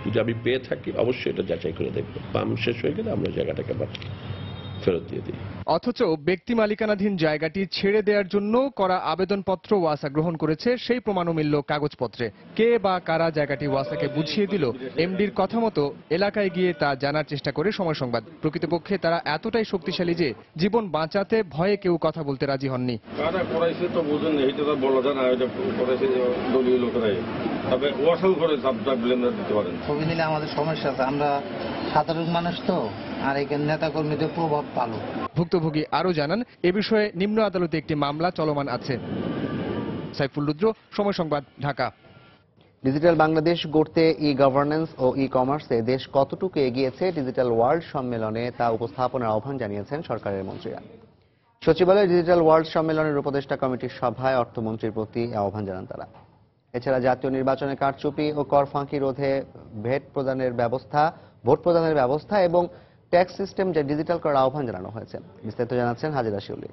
যদি আমি পেয়ে থাকি অবশ্যই এটা যাচাই করে দেখবো। পাম শেষ হয়ে গেলে আমরা জায়গাটাকে আবার ফেরত দিয়ে দিই। অথচ ব্যক্তি মালিকানাধীন জায়গাটি ছেড়ে দেওয়ার জন্য করা আবেদনপত্র ওয়াসা গ্রহণ করেছে, সেই প্রমাণও মিলল কাগজপত্রে। কে বা কারা জায়গাটি ওয়াসাকে বুঝিয়ে দিল এমডির কথা মতো এলাকায় গিয়ে তা জানার চেষ্টা করে সময় সংবাদ। প্রকৃতপক্ষে তারা এতটাই শক্তিশালী যে জীবন বাঁচাতে ভয়ে কেউ কথা বলতে রাজি হননি। কারা করাইছে তো বুঝেন, এইটা তো বলা যায় না, এটা করাইছে দলীয় লোকেরাই। তবে ওয়াসাল করে সাবজেক্ট ব্লেন্ডার দিতে পারেন। ছবি নিলে আমাদের সমস্যা আছে, আমরা সাধারণ মানুষ তো, আর এখানে নেতা কর্মীদের প্রভাব ভালো। ভুক্তভোগী আরও জানান এ বিষয়ে নিম্ন আদালতে একটি মামলা চলমান আছে। সাইফুল রুদ্র, সময় সংবাদ, ঢাকা। ডিজিটাল বাংলাদেশ গড়তে ই গভর্নেন্স ও ই কমার্সে দেশ কতটুকু এগিয়েছে ডিজিটাল ওয়ার্ল্ড সম্মেলনে তা উপস্থাপনের আহ্বান জানিয়েছেন সরকারের মন্ত্রীরা। সচিবালয়ে ডিজিটাল ওয়ার্ল্ড সম্মেলনের উপদেষ্টা কমিটির সভায় অর্থমন্ত্রীর প্রতি আহ্বান জানান তারা। এছাড়া জাতীয় নির্বাচনে কারচুপি ও কর ফাঁকি রোধে ভোট প্রদানের ব্যবস্থা এবং ট্যাক্স সিস্টেম যে ডিজিটাল করার আহ্বান জানানো হয়েছে। বিস্তারিত জানাচ্ছেন হাজিরা শিউলি।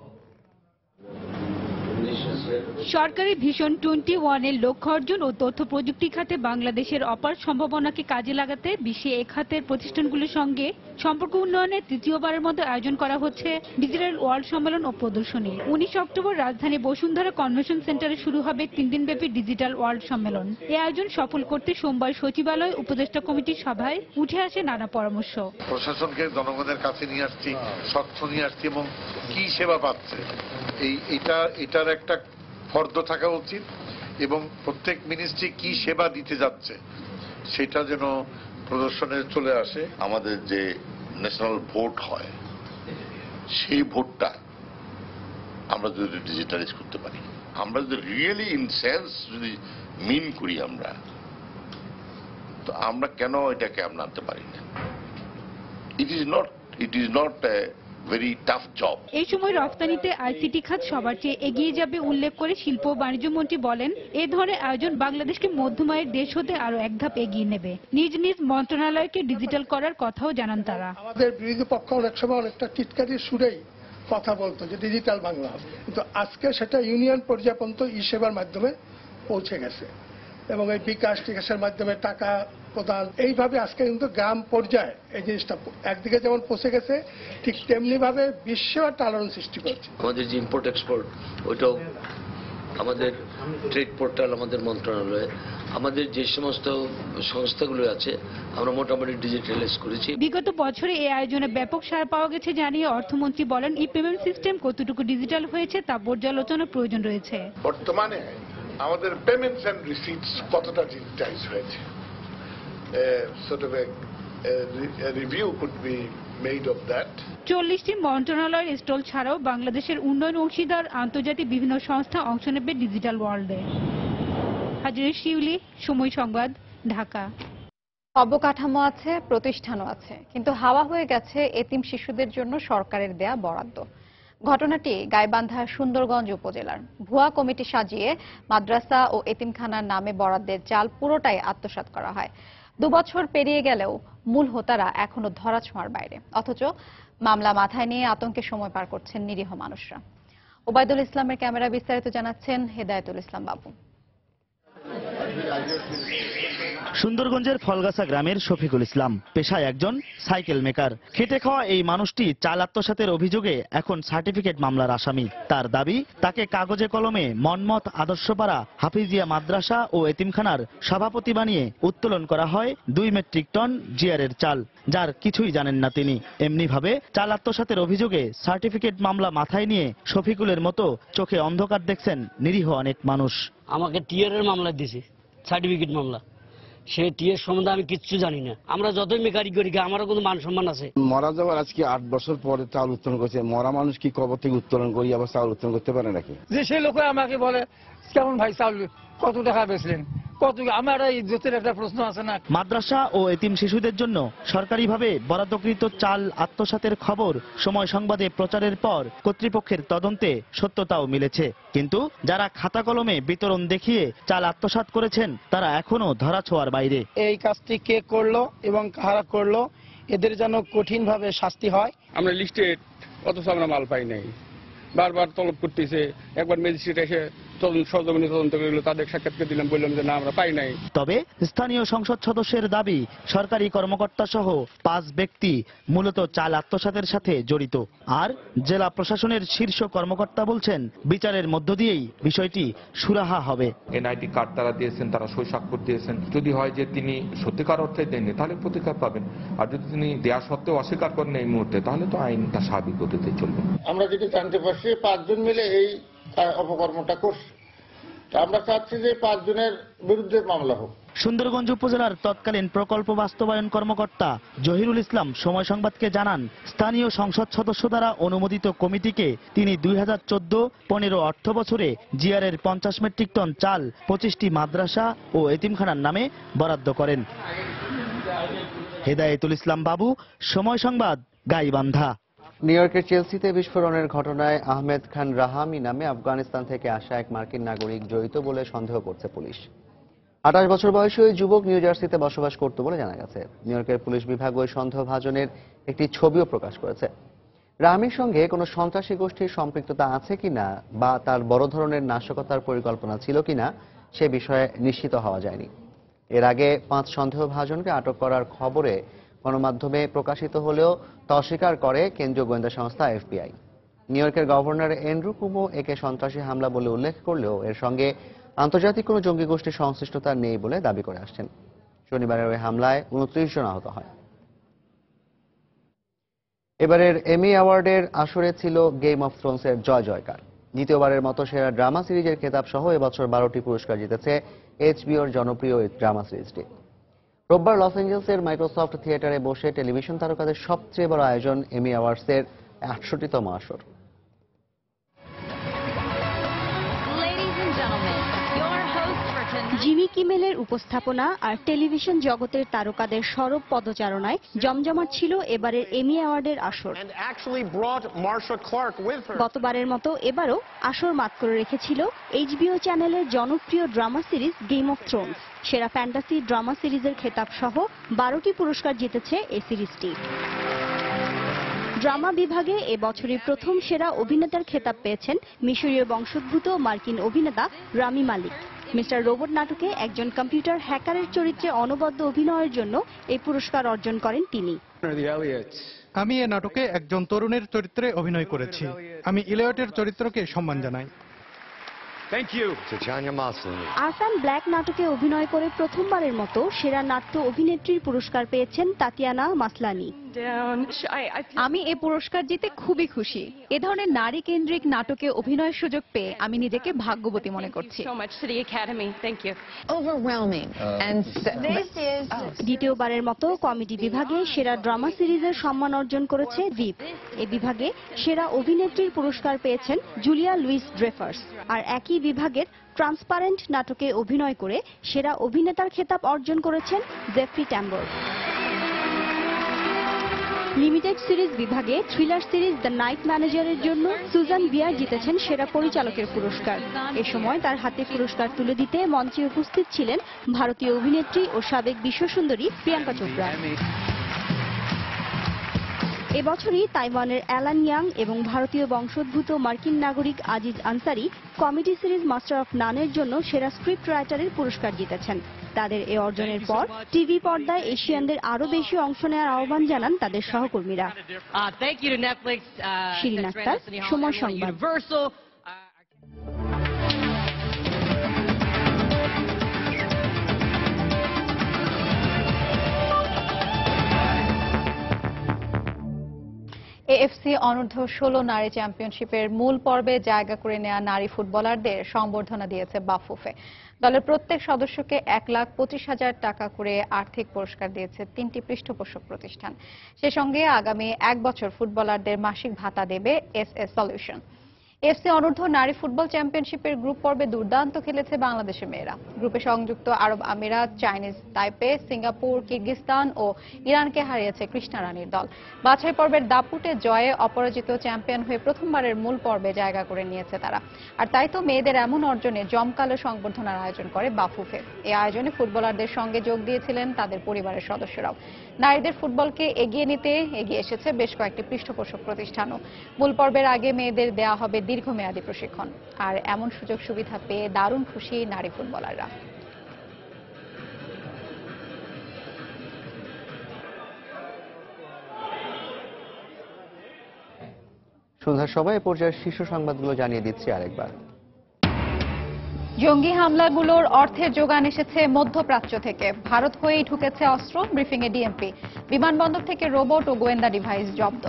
সরকারি ভিশন 21-এর লক্ষ্য অর্জন ও তথ্য প্রযুক্তি খাতে বাংলাদেশের অপার সম্ভাবনাকে কাজে লাগাতে বিশ্বে এ খাতের প্রতিষ্ঠানগুলোর সঙ্গে সম্পর্ক উন্নয়নে তৃতীয়বারের মতো আয়োজন করা হচ্ছে ডিজিটাল ওয়ার্ল্ড সম্মেলন ও প্রদর্শনী। 19 অক্টোবর রাজধানী বসুন্ধরা কনভেনশন সেন্টারে শুরু হবে 3 দিনব্যাপী ডিজিটাল ওয়ার্ল্ড সম্মেলন। এই আয়োজন সফল করতে সোমবার সচিবালয় উপদেষ্টা কমিটির সভায় উঠে আসে নানা পরামর্শ। প্রশাসনকে জনগণের কাছে নিয়ে আসছি, স্বচ্ছ নিয়ে আসছি এবং কি সেবা পাচ্ছে এটার একটা ফর্দ থাকা উচিত এবং প্রত্যেক মিনিস্ট্রি কি সেবা দিতে যাচ্ছে সেটা যেন প্রদর্শনে চলে আসে। আমাদের যে ন্যাশনাল ভোট হয় সেই ভোটটা আমরা যদি ডিজিটালাইজ করতে পারি, আমরা যদি রিয়েলি ইন সেন্স যদি মিন করি আমরা, তো আমরা কেন এটাকে আমরা আনতে পারি না? It is not very tough job. এই সময় রফতানিতে আইসিটি খাত সবার চেয়ে এগিয়ে যাবে উল্লেখ করে শিল্প ও বাণিজ্য মন্ত্রী বলেন, এই ধরনের আয়োজন বাংলাদেশকে মধ্যমায়ের দেশ হতে আরো এক ধাপ এগিয়ে নেবে। নিজ নিজ মন্ত্রণালয়কে ডিজিটাল করার কথাও জানান তারা। আমাদের বিরোধী পক্ষ অনেক সময় অনেকটা টিটকারির সুরেই কথা বলতো যে ডিজিটাল বাংলা, কিন্তু আজকে সেটা ইউনিয়ন পর্যায় পর্যন্ত ই সেবার মাধ্যমে পৌঁছে গেছে এবং এই বিকাশ টিকাশের মাধ্যমে টাকা প্রদান, এইভাবে আজকে কিন্তু গ্রাম পর্যায়ে এই জিনিসটা একদিকে যেমন পৌঁছে গেছে, ঠিক তেমনি ভাবে বিশ্ব একটা আলোড়ন সৃষ্টি করছে। আমাদের যে ইম্পোর্ট এক্সপোর্ট, ওইটাও আমাদের ট্রেড পোর্টাল আমাদের মন্ত্রণালয়ে, আমাদের যে সমস্ত সংস্থাগুলো আছে আমরা মোটামুটি ডিজিটালাইজ করেছি। বিগত বছরে এই আয়োজনে ব্যাপক সাড়া পাওয়া গেছে জানিয়ে অর্থমন্ত্রী বলেন, ই পেমেন্ট সিস্টেম কতটুকু ডিজিটাল হয়েছে তা পর্যালোচনার প্রয়োজন রয়েছে। বর্তমানে আমাদের পেমেন্টস এন্ড রিসিটস কতটা ডিজিটাইজ হয়েছে, sort of a review could be made of that. 40টি মন্ত্রণালয়ের স্টল ছাড়াও বাংলাদেশের উন্নয়ন অংশীদার আন্তর্জাতিক বিভিন্ন সংস্থা অংশ নেবে ডিজিটাল ওয়ার্ল্ডে। হাজিরা শিউলি, সময় সংবাদ, ঢাকা। অবকাঠামো আছে, প্রতিষ্ঠানও আছে, কিন্তু হাওয়া হয়ে গেছে এতিম শিশুদের জন্য সরকারের দেয়া বরাদ্দ। ঘটনাটি গাইবান্ধার সুন্দরগঞ্জ উপজেলার। ভুয়া কমিটি সাজিয়ে মাদ্রাসা ও এতিমখানার নামে বরাদ্দের চাল পুরোটাই আত্মসাৎ করা হয়। 2 বছর পেরিয়ে গেলেও মূল হোতারা এখনো ধরাছোঁয়ার বাইরে, অথচ মামলা মাথায় নিয়ে আতঙ্কে সময় পার করছেন নিরীহ মানুষরা। ওবায়দুল ইসলামের ক্যামেরা বিস্তারিত জানাচ্ছেন হেদায়েতুল ইসলাম বাবু। সুন্দরগঞ্জের ফলগাছা গ্রামের শফিকুল ইসলাম পেশায় একজন সাইকেল মেকার। খেটে খাওয়া এই মানুষটি চাল আত্মসাতের অভিযোগে এখন সার্টিফিকেট মামলার আসামি। তার দাবি, তাকে কাগজে কলমে মনমত আদর্শপাড়া হাফিজিয়া মাদ্রাসা ও এতিমখানার সভাপতি বানিয়ে উত্তোলন করা হয় 2 মেট্রিক টন জিআরের চাল, যার কিছুই জানেন না তিনি। এমনিভাবে চাল আত্মসাতের অভিযোগে সার্টিফিকেট মামলা মাথায় নিয়ে শফিকুলের মতো চোখে অন্ধকার দেখছেন নিরীহ অনেক মানুষ। আমাকে টিআরের মামলা দিয়েছে, সার্টিফিকেট মামলা, সে টিএর সম্বন্ধে আমি কিচ্ছু জানি না। আমরা যতই মেকারি করি আমারও কোনো মান সম্মান আছে। মরা যাওয়ার আজকে 8 বছর পরে চাউল উত্তোলন করছে, মরা মানুষ কি কবর থেকে উত্তোলন করি আবার চাউল উত্তোলন করতে পারে নাকি? যে সেই লোক আমাকে বলে কেমন ভাই চাউল কত টাকা বেচলেন, কত, আমার ইজ্জতের একটা প্রশ্ন আছে না। মাদ্রাসা ও এতিম শিশুদের জন্য সরকারিভাবে বরাদ্দকৃত চাল আত্মসাতের খবর সময় সংবাদে প্রচারের পর কর্তৃপক্ষের তদন্তে সত্যতাও মিলেছে, কিন্তু যারা খাতা কলমে বিতরণ দেখিয়ে চাল আত্মসাৎ করেছেন তারা এখনো ধরাছোঁয়ার বাইরে। এই কাজটি কে করলো এবং কারা করলো এদের যেন কঠিনভাবে শাস্তি হয়। আমরা লিস্টে অথচ আমরা মাল পাই নাই, বারবার তলব করতেছে। একবার ম্যাজিস্ট্রেট এসে সরজমিনে তদন্ত করলো, তাদের সাক্ষাৎকার দিলাম, বললাম যে না আমরা পাই নাই। তবে স্থানীয় সংসদ সদস্যের দাবি সরকারি কর্মকর্তা সহ 5 ব্যক্তি মূলত চাল আত্মসাতের সাথে জড়িত। আর জেলা প্রশাসনের শীর্ষ কর্মকর্তা বলছেন বিচারের মধ্য দিয়েই বিষয়টি সুরাহা হবে। এনআইডি কার্ড তারা দিয়েছেন, তারা সই স্বাক্ষর দিয়েছেন। যদি হয় যে তিনি সত্যিকার অর্থে দেননি তাহলে প্রতিকার পাবেন, আর যদি তিনি দেওয়া সত্ত্বেও অস্বীকার করেন এই মুহূর্তে তাহলে তো আইন তার স্বাভাবিক গতিতে চলবে। আমরা যেটা জানতে পারছি 5 জন মিলে এই অপকর্মটা করছে। আমরা চাচ্ছি যে 5 জনের বিরুদ্ধে মামলা হোক। সুন্দরগঞ্জ উপজেলার তৎকালীন প্রকল্প বাস্তবায়ন কর্মকর্তা জহিরুল ইসলাম সময় সংবাদকে জানান, স্থানীয় সংসদ সদস্য দ্বারা অনুমোদিত কমিটিকে তিনি 2014-15 অর্থ বছরে জিআরের 50 মেট্রিক টন চাল 25টি মাদ্রাসা ও এতিমখানার নামে বরাদ্দ করেন। হেদায়েতুল ইসলাম বাবু, সময় সংবাদ, গাইবান্ধা। নিউ ইয়র্কের চেলসিতে বিস্ফোরণের ঘটনায় আহমেদ খান রাহামি নামে আফগানিস্তান থেকে আসা এক মার্কিন নাগরিক জড়িত বলে সন্দেহ করছে পুলিশ। 28 বছর বয়সী ওই যুবক নিউ জার্সিতে বসবাস করত বলে জানা গেছে। নিউ ইয়র্কের পুলিশ বিভাগ ওই সন্দেহভাজনের একটি ছবিও প্রকাশ করেছে। রাহামির সঙ্গে কোনো সন্ত্রাসী গোষ্ঠীর সম্পৃক্ততা আছে কিনা বা তার বড় ধরনের নাশকতার পরিকল্পনা ছিল কিনা সে বিষয়ে নিশ্চিত হওয়া যায়নি। এর আগে 5 সন্দেহভাজনকে আটক করার খবরে গণমাধ্যমে প্রকাশিত হলেও তা অস্বীকার করে কেন্দ্রীয় গোয়েন্দা সংস্থা এফবিআই। নিউ ইয়র্কের গভর্নর অ্যান্ড্রু কুমো একে সন্ত্রাসী হামলা বলে উল্লেখ করলেও এর সঙ্গে আন্তর্জাতিক কোনো জঙ্গি গোষ্ঠীর সংশ্লিষ্টতা নেই বলে দাবি করে আসছেন। শনিবারের ওই হামলায় 29 জন আহত হয়। এবারের এমি অ্যাওয়ার্ডের আসরে ছিল গেম অফ থ্রোনসের জয় জয়কার। দ্বিতীয়বারের মতো সেরা ড্রামা সিরিজের খেতাব সহ এবছর 12টি পুরস্কার জিতেছে এইচবিওর জনপ্রিয় এই ড্রামা সিরিজটি। রোববার লস অ্যাঞ্জেলসের মাইক্রোসফট থিয়েটারে বসে টেলিভিশন তারকাদের সবচেয়ে বড় আয়োজন এমি অ্যাওয়ার্ডসের 68তম আসর। জিমি কিমেলের উপস্থাপনা আর টেলিভিশন জগতের তারকাদের সরব পদচারণায় জমজমাট ছিল এবারের এমি অ্যাওয়ার্ডের আসর। গতবারের মতো এবারও আসর মাত করে রেখেছিল এইচবিও চ্যানেলের জনপ্রিয় drama series game of Thrones. সেরা ফ্যান্টাসি ড্রামা সিরিজের খেতাব সহ 12টি পুরস্কার জিতেছে এই সিরিজটি। ড্রামা বিভাগে এবছরের প্রথম সেরা অভিনেতার খেতাব পেয়েছেন মিশরীয় বংশোদ্ভূত মার্কিন অভিনেতা রামি মালিক। মিস্টার রোবট নাটকে একজন কম্পিউটার হ্যাকারের চরিত্রে অনবদ্য অভিনয়ের জন্য এই পুরস্কার অর্জন করেন তিনি। আমি এ নাটকে একজন তরুণের চরিত্রে অভিনয় করেছি। আমি ইলিয়টের চরিত্রকে সম্মান জানাই। আরফান ব্ল্যাক নাটকে অভিনয় করে প্রথমবারের মতো সেরা নাট্য অভিনেত্রীর পুরস্কার পেয়েছেন তাতিয়ানা মাসলানি। আমি এই পুরস্কার জিতে খুবই খুশি। এ ধরনের নারী কেন্দ্রিক নাটকে অভিনয়ের সুযোগ পেয়ে আমি নিজেকে ভাগ্যবতী মনে করছি। দ্বিতীয়বারের মতো কমেডি বিভাগে সেরা ড্রামা সিরিজের সম্মান অর্জন করেছে দ্বীপ। এ বিভাগে সেরা অভিনেত্রীর পুরস্কার পেয়েছেন জুলিয়া লুইস ড্রেফার্স। আর একই বিভাগের ট্রান্সপারেন্ট নাটকে অভিনয় করে সেরা অভিনেতার খেতাব অর্জন করেছেন জেফ্রি ট্যাম্বর। লিমিটেড সিরিজ বিভাগে থ্রিলার সিরিজ দ্য নাইট ম্যানেজারের জন্য সুজান বিয়ার জিতেছেন সেরা পরিচালকের পুরস্কার। এ সময় তার হাতে পুরস্কার তুলে দিতে মঞ্চে উপস্থিত ছিলেন ভারতীয় অভিনেত্রী ও সাবেক বিশ্বসুন্দরী প্রিয়াঙ্কা চোপড়া। এবছরই তাইওয়ানের অ্যালান ইয়াং এবং ভারতীয় বংশোদ্ভূত মার্কিন নাগরিক Aziz Ansari comedy series master of নানের জন্য সেরা স্ক্রিপ্ট রাইটারের পুরস্কার জিতেছেন। তাদের এ অর্জনের পর টিভি পর্দায় এশিয়ানদের আরও বেশি অংশ নেওয়ার আহ্বান জানান তাদের সহকর্মীরা। শিরিন আক্তার, সময় সংবাদ। এএফসি অনূর্ধ্ব 16 নারী চ্যাম্পিয়নশিপের মূল পর্বে জায়গা করে নেওয়া নারী ফুটবলারদের সংবর্ধনা দিয়েছে বাফুফে। দলের প্রত্যেক সদস্যকে 1,25,000 টাকা করে আর্থিক পুরস্কার দিয়েছে 3টি পৃষ্ঠপোষক প্রতিষ্ঠান। সে সঙ্গে আগামী 1 বছর ফুটবলারদের মাসিক ভাতা দেবে এসএস সলিউশন। এফসি অনূর্ধ্ব নারী ফুটবল চ্যাম্পিয়নশিপের গ্রুপ পর্বে দুর্দান্ত খেলেছে বাংলাদেশের মেয়েরা। গ্রুপে সংযুক্ত আরব আমিরাত, চাইনিজ তাইপে, সিঙ্গাপুর, কিরগিজস্তান ও ইরানকে হারিয়েছে কৃষ্ণা রানীর দল। বাছাই পর্বের দাপুটে জয়ে অপরাজিত চ্যাম্পিয়ন হয়ে প্রথমবারের মূল পর্বে জায়গা করে নিয়েছে তারা। আর তাই তো মেয়েদের এমন অর্জনে জমকালো সংবর্ধনার আয়োজন করে বাফুফে। এই আয়োজনে ফুটবলারদের সঙ্গে যোগ দিয়েছিলেন তাদের পরিবারের সদস্যরাও। নারীদের ফুটবলকে এগিয়ে নিতে এগিয়ে এসেছে বেশ কয়েকটি পৃষ্ঠপোষক প্রতিষ্ঠানও। মূল পর্বের আগে মেয়েদের দেয়া হবে দীর্ঘমেয়াদী প্রশিক্ষণ। আর এমন সুযোগ সুবিধা পেয়ে দারুণ খুশি নারী ফুটবলাররা। সন্ধ্যার সময় পর্যায়ের শীর্ষ সংবাদগুলো জানিয়ে দিচ্ছি আরেকবার। জঙ্গি হামলাগুলোর অর্থের যোগান এসেছে মধ্যপ্রাচ্য থেকে। ভারত হয়েই ঢুকেছে অস্ত্র, ব্রিফিংয়ে ডিএমপি। বিমানবন্দর থেকে রোবট ও গোয়েন্দা ডিভাইস জব্দ।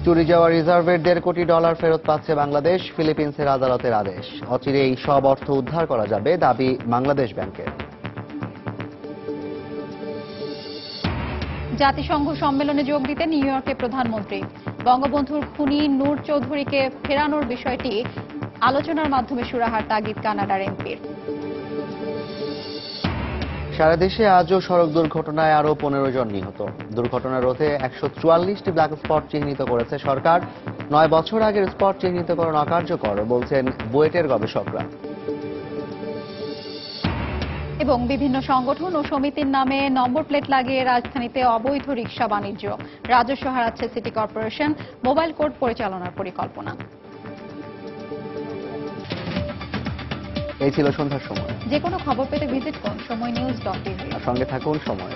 চুরি যাওয়া রিজার্ভের $1.5 কোটি ফেরত পাচ্ছে বাংলাদেশ, ফিলিপিন্সের আদালতের আদেশ। অচিরেই সব অর্থ উদ্ধার করা যাবে, দাবি বাংলাদেশ ব্যাংকের। জাতিসংঘ সম্মেলনে যোগ দিতে নিউ ইয়র্কে প্রধানমন্ত্রী। বঙ্গবন্ধুর খুনি নূর চৌধুরীকে ফেরানোর বিষয়টি আলোচনার মাধ্যমে সুরাহার তাগিদ কানাডার এমপির। সারা দেশে আজও সড়ক দুর্ঘটনায় আরও 15 জন নিহত। দুর্ঘটনা রোধে 144টি ব্ল্যাক স্পট চিহ্নিত করেছে সরকার। 9 বছর আগের স্পট চিহ্নিতকরণ অকার্যকর বলছেন বুয়েটের গবেষকরা। এবং বিভিন্ন সংগঠন ও সমিতির নামে নম্বর প্লেট লাগিয়ে রাজধানীতে অবৈধ রিকশা বাণিজ্য। রাজস্ব হারাচ্ছে সিটি কর্পোরেশন, মোবাইল কোর্ট পরিচালনার পরিকল্পনা। এই ছিল সন্ধ্যার সময়। যে কোনো খবর পেতে ভিজিট করুন সময়নিউজ.tv। সঙ্গে থাকুন সময়।